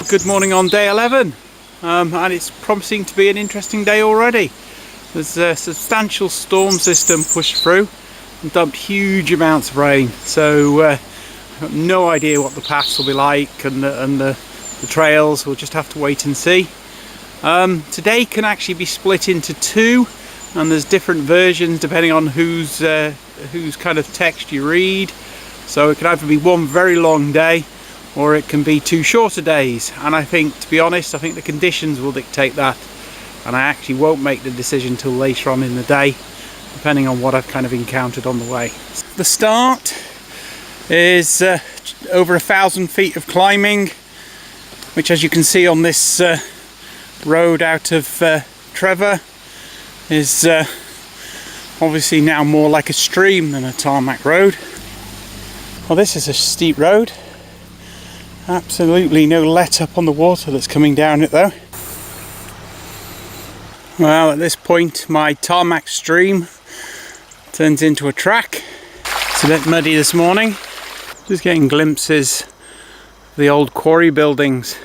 Good morning on day 11, and it's promising to be an interesting day already. There's a substantial storm system pushed through and dumped huge amounts of rain, so I've got no idea what the paths will be like and the trails. We'll just have to wait and see. Today can actually be split into two, and there's different versions depending on whose kind of text you read. So it can either be one very long day or it can be two shorter days, and I think, to be honest, I think the conditions will dictate that, and I actually won't make the decision till later on in the day, depending on what I've kind of encountered on the way. The start is over 1,000 feet of climbing, which, as you can see on this road out of Trefor, is obviously now more like a stream than a tarmac road. Well, this is a steep road. Absolutely no let up on the water that's coming down it though. Well, at this point my tarmac stream turns into a track. It's a bit muddy this morning. Just getting glimpses of the old quarry buildings.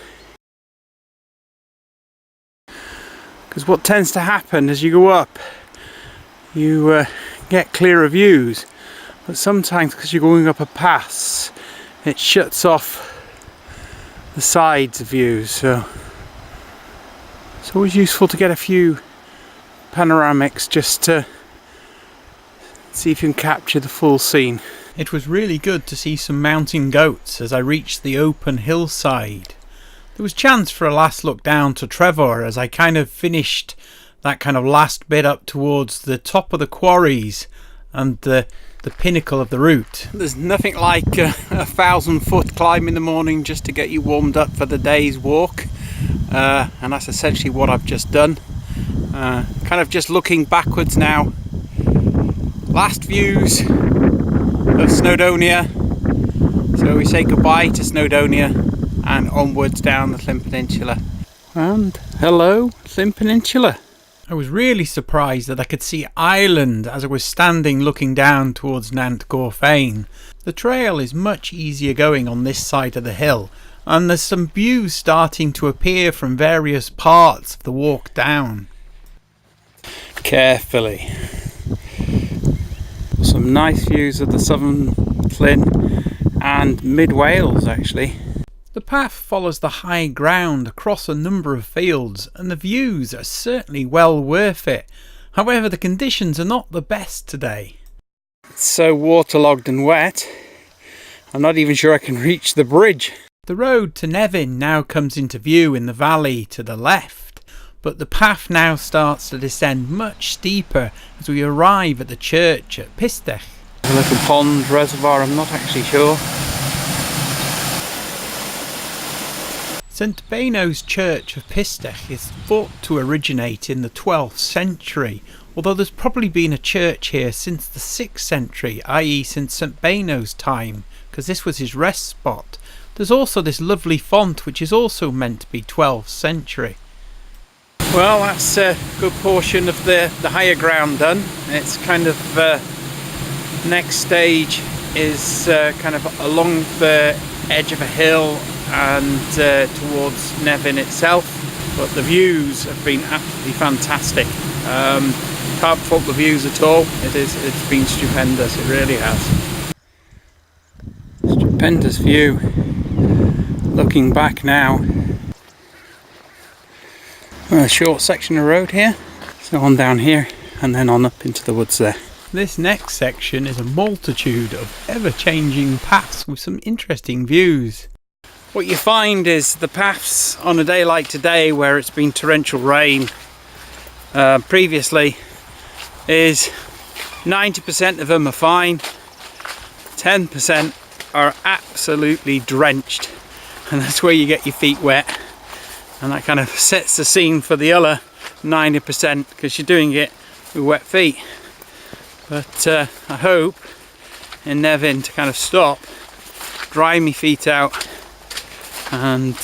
Because what tends to happen as you go up, you get clearer views, but sometimes because you're going up a pass, it shuts off the sides views, so it's always useful to get a few panoramics just to see if you can capture the full scene. It was really good to see some mountain goats as I reached the open hillside. There was chance for a last look down to Trefor as I kind of finished that kind of last bit up towards the top of the quarries and the pinnacle of the route. There's nothing like a 1,000-foot climb in the morning just to get you warmed up for the day's walk, and that's essentially what I've just done. Kind of just looking backwards now. Last views of Snowdonia, so we say goodbye to Snowdonia and onwards down the Llyn Peninsula. And hello, Llyn Peninsula. I was really surprised that I could see Ireland as I was standing looking down towards Nant Gorfain. The trail is much easier going on this side of the hill, and there's some views starting to appear from various parts of the walk down. Carefully. Some nice views of the southern Llyn and mid Wales actually. The path follows the high ground across a number of fields, and the views are certainly well worth it. However, the conditions are not the best today. It's so waterlogged and wet, I'm not even sure I can reach the bridge. The road to Nefyn now comes into view in the valley to the left, but the path now starts to descend much steeper as we arrive at the church at Pistyll. A little pond, reservoir, I'm not actually sure. Saint Beuno's church of Pistyll is thought to originate in the 12th century, although there's probably been a church here since the 6th century, i.e. since Saint Beuno's time, because this was his rest spot. There's also this lovely font which is also meant to be 12th century. Well, that's a good portion of the higher ground done. It's kind of next stage is kind of along the edge of a hill and towards Nefyn itself, but the views have been absolutely fantastic. Can't fault the views at all. It's been stupendous, it really has. Stupendous view. Looking back now, a short section of road here, so on down here and then on up into the woods there. This next section is a multitude of ever-changing paths with some interesting views. What you find is the paths on a day like today, where it's been torrential rain previously, is 90% of them are fine, 10% are absolutely drenched, and that's where you get your feet wet, and that kind of sets the scene for the other 90% because you're doing it with wet feet. But I hope in Nefyn to kind of stop, dry my feet out and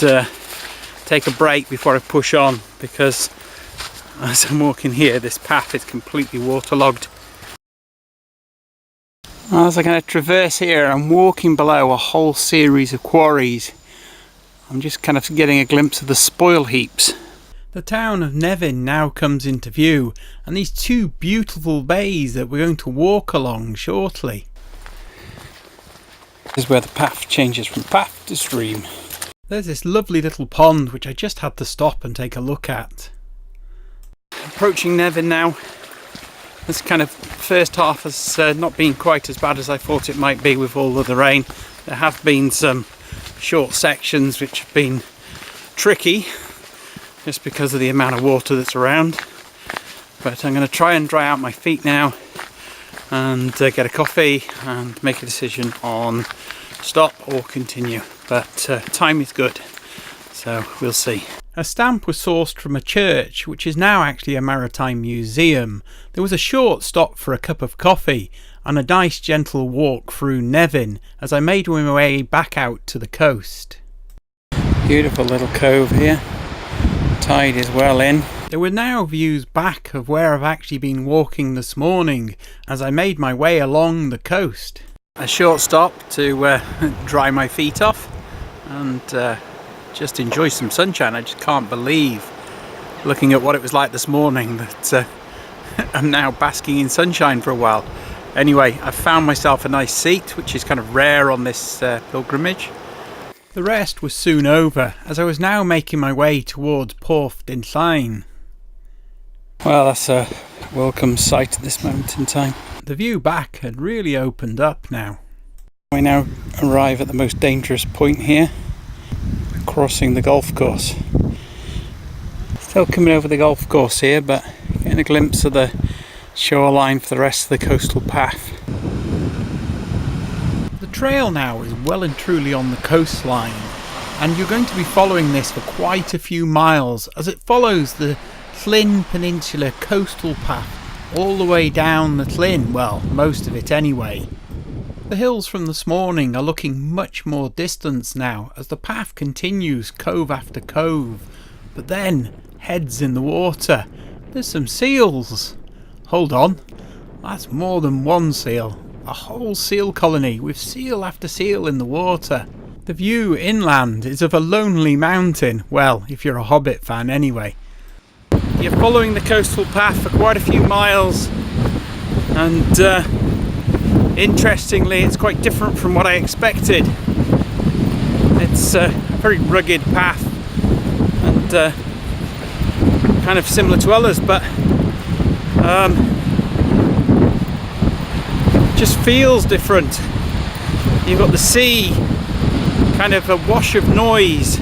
take a break before I push on, because as I'm walking here this path is completely waterlogged. As I kind of traverse here, I'm walking below a whole series of quarries I'm just kind of getting a glimpse of the spoil heaps. The town of Nefyn now comes into view, and these two beautiful bays that we're going to walk along shortly. This is where the path changes from path to stream. There's this lovely little pond which I just had to stop and take a look at. Approaching Nefyn now. This kind of first half has not been quite as bad as I thought it might be with all of the rain. There have been some short sections which have been tricky just because of the amount of water that's around, but I'm going to try and dry out my feet now and get a coffee and make a decision on stop or continue, but time is good, so we'll see. A stamp was sourced from a church which is now actually a maritime museum. There was a short stop for a cup of coffee and a nice gentle walk through Nefyn as I made my way back out to the coast. Beautiful little cove here. Tide is well in. There were now views back of where I've actually been walking this morning as I made my way along the coast. A short stop to dry my feet off and just enjoy some sunshine. I just can't believe, looking at what it was like this morning, that I'm now basking in sunshine for a while. Anyway, I found myself a nice seat, which is kind of rare on this pilgrimage. The rest was soon over, as I was now making my way towards Porth Dyn Llan. Well, that's a welcome sight at this moment in time. The view back had really opened up now. We now arrive at the most dangerous point here, crossing the golf course. Still coming over the golf course here, but getting a glimpse of the shoreline for the rest of the coastal path. The trail now is well and truly on the coastline, and you're going to be following this for quite a few miles as it follows the Llyn Peninsula coastal path all the way down the Llyn, well, most of it anyway. The hills from this morning are looking much more distant now as the path continues cove after cove, but then heads in the water. There's some seals. Hold on, that's more than one seal. A whole seal colony with seal after seal in the water. The view inland is of a lonely mountain, well, if you're a Hobbit fan anyway. You're following the coastal path for quite a few miles, and interestingly it's quite different from what I expected. It's a very rugged path and kind of similar to others, but just feels different. You've got the sea, kind of a wash of noise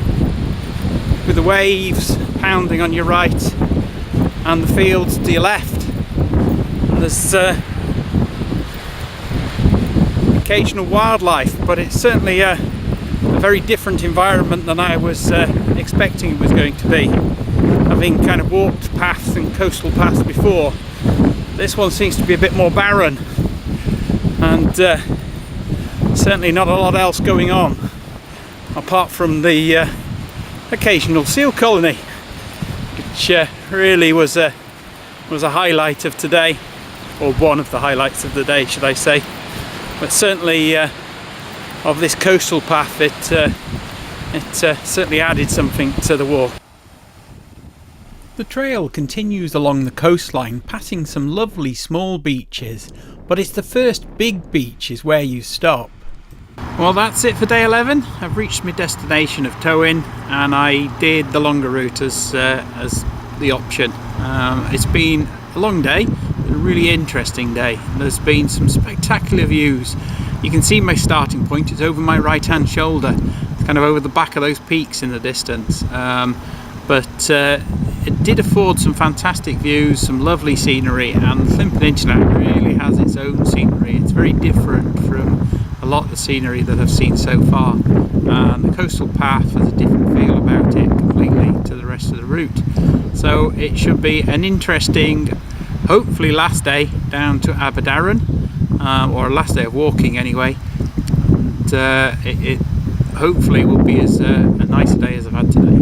with the waves pounding on your right and the fields to your left. And there's occasional wildlife, but it's certainly a very different environment than I was expecting it was going to be. Having kind of walked paths and coastal paths before, this one seems to be a bit more barren, and certainly not a lot else going on apart from the occasional seal colony, which really was a highlight of today, or one of the highlights of the day, should I say. But certainly of this coastal path, it certainly added something to the walk. The trail continues along the coastline, passing some lovely small beaches, but it's the first big beach is where you stop. Well, that's it for day 11. I've reached my destination of Towyn, and I did the longer route as the option. It's been a long day, a really interesting day. There's been some spectacular views. You can see my starting point, it's over my right hand shoulder. It's kind of over the back of those peaks in the distance. But it did afford some fantastic views, some lovely scenery, and the Llyn Peninsula really has its own scenery. It's very different from a lot of the scenery that I've seen so far, and the coastal path has a different feel about it completely to the rest of the route. So it should be an interesting, hopefully last day down to Aberdaron, or a last day of walking anyway, and it hopefully will be as a nice day as I've had today.